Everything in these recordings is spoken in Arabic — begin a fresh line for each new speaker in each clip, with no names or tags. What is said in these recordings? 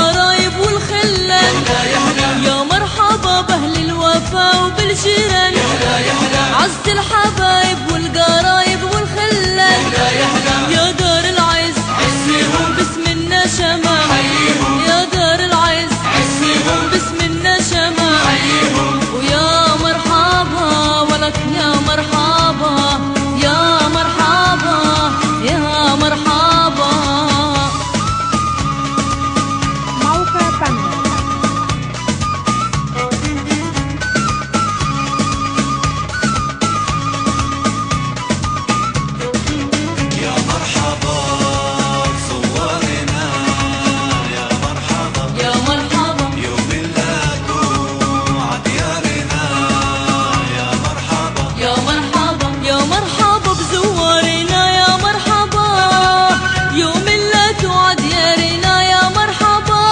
والقرايب والخلان، يا مرحبا بأهل الوفا وبالجيران، عزة الحبايب والقرايب والخلان، يا دار العز باسم النشمة، يا دار العز باسم النشمة، ويا مرحبا ولك يا مرحبا يا مرحبا يا مرحبا.
موقع بانل.
يا مرحبا بصورنا، يا مرحبا
يا مرحبا
يوم ميلادو عديارنا، يا مرحبا
يا مرحبا يا مرحبا بزوارنا، يا مرحبا يوم ميلاده عديارنا، يا مرحبا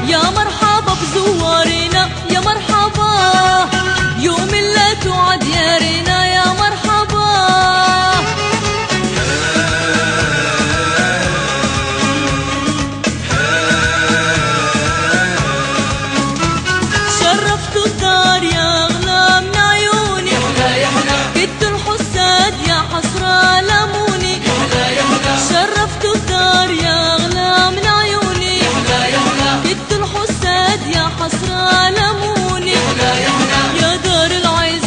يا مرحبا بزوارنا، يا مرحبا يوم ميلاده عديارنا، يا مرحبا شرفتوا الدار يا أغلى من عيوني، كدت الحساد يا حسرة لموني، شرفتوا الدار يا أغلى من عيوني، كدت الحساد يا حسرة لموني، يا دار العز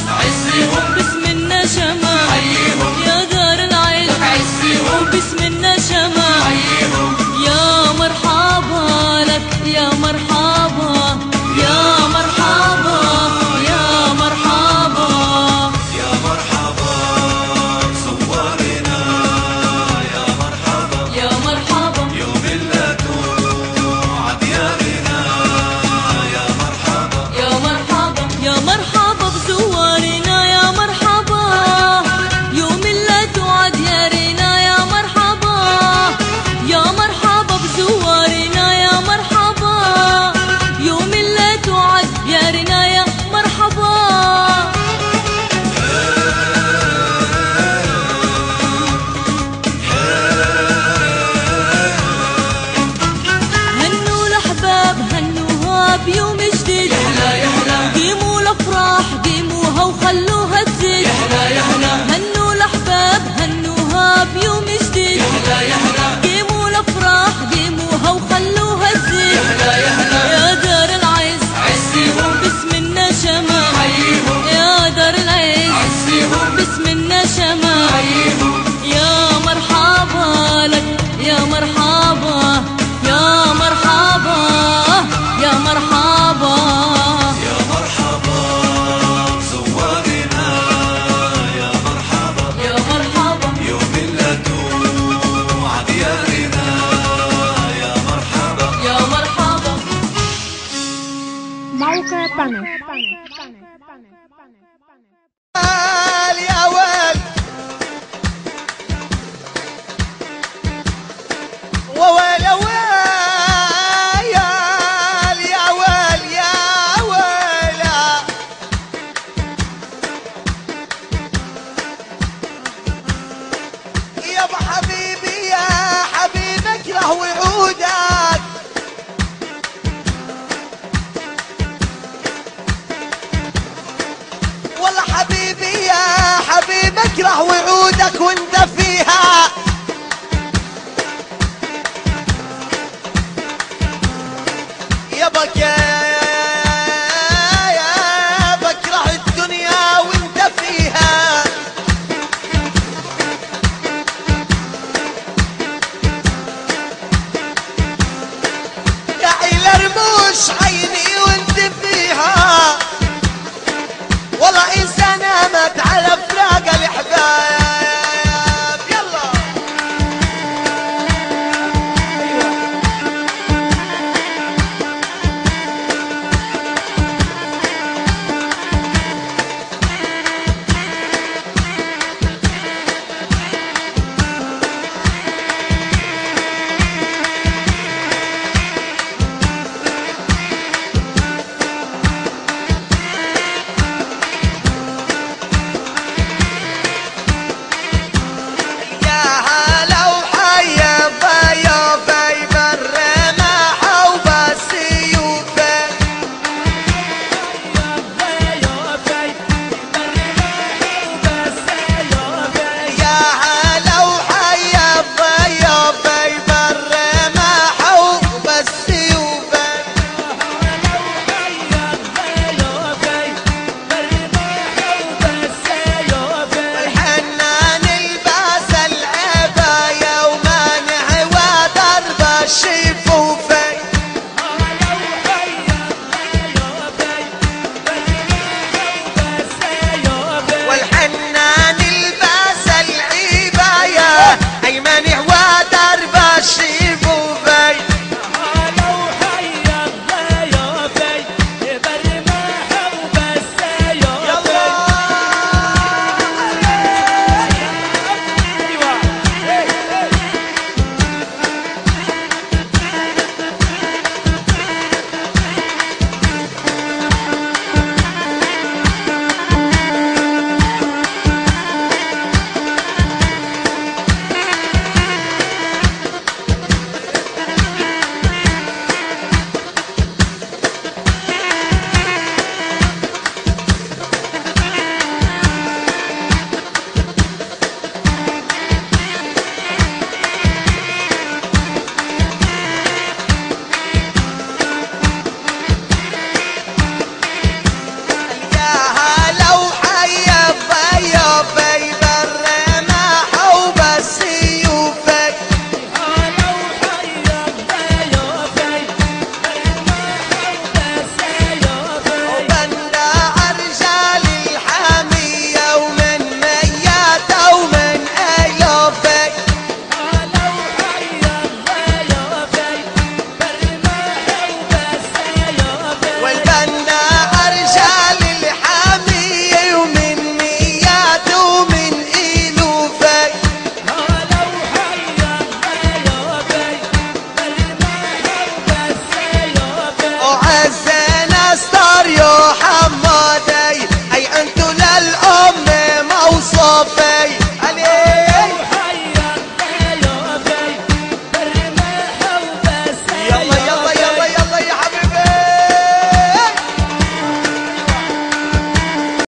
باسم النشمة، يا دار العز باسم النشمة، يا مرحبا لك يا مرحبا يا مرحبا يا مرحبا.
يا مرحبا بصورنا، يا مرحبا
يا مرحبا
يوم ميلادو عديارنا، يا مرحبا
يا مرحبا يا مرحبا بزوارنا، يا مرحبا يوم ميلاده عديارنا، يا مرحبا يا مرحبا بزوارنا، يا مرحبا يوم ميلاده عديارنا، يا مرحبا هنوا الأحباب هنوها بيوم جديد، قيموا الأفراح قيموها وخلوها تزيد، هنوا الأحباب هنوها بيوم جديد، قيموا الأفراح قيموها وخلوها تزيد، يا دار العز باسم النشمة، يا دار العز باسم النشمة، يا مرحبا لك يا مرحبا يا مرحبا يا مرحبا.
يا مرحبا بصورنا، يا مرحبا
يا مرحبا
يوم ميلادو عديارنا، يا مرحبا
يا مرحبا.
موقع بانل.